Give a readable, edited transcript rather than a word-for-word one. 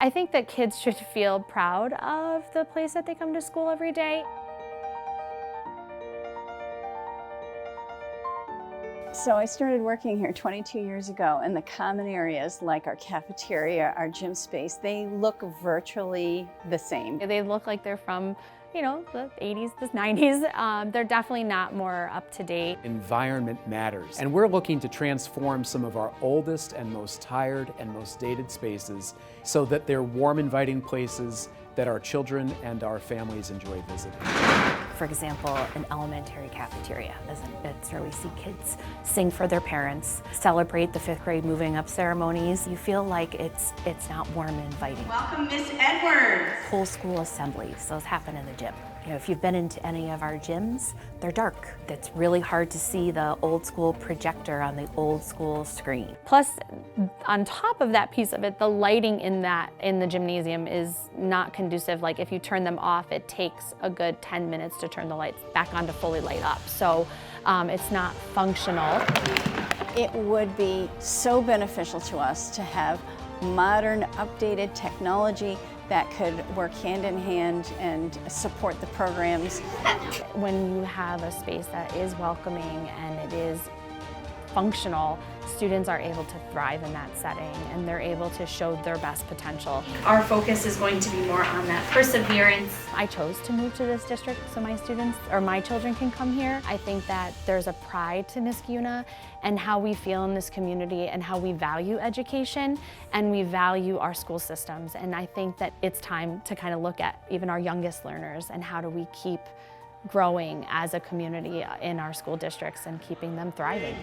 I think that kids should feel proud of the place that they come to school every day. So I started working here 22 years ago, and the common areas like our cafeteria, our gym space, they look virtually the same. They look like they're from, you know, the 80s, the 90s. They're definitely not more up to date. Environment matters, and we're looking to transform some of our oldest and most tired and most dated spaces so that they're warm, inviting places that our children and our families enjoy visiting. For example, an elementary cafeteria. It's where we see kids sing for their parents, celebrate the 5th grade moving up ceremonies. You feel like it's not warm and inviting. Welcome, Miss Edwards. Whole school assemblies, those happen in the gym. You know, if you've been into any of our gyms, they're dark. It's really hard to see the old school projector on the old school screen. Plus, on top of that piece of it, the lighting in the gymnasium is not conducive. Like if you turn them off, it takes a good 10 minutes to turn the lights back on to fully light up. So it's not functional. It would be so beneficial to us to have modern, updated technology that could work hand in hand and support the programs. When you have a space that is welcoming and it is functional, students are able to thrive in that setting and they're able to show their best potential. Our focus is going to be more on that perseverance. I chose to move to this district so my students or my children can come here. I think that there's a pride to Niskayuna and how we feel in this community and how we value education and we value our school systems. And I think that it's time to kind of look at even our youngest learners and how do we keep growing as a community in our school districts and keeping them thriving.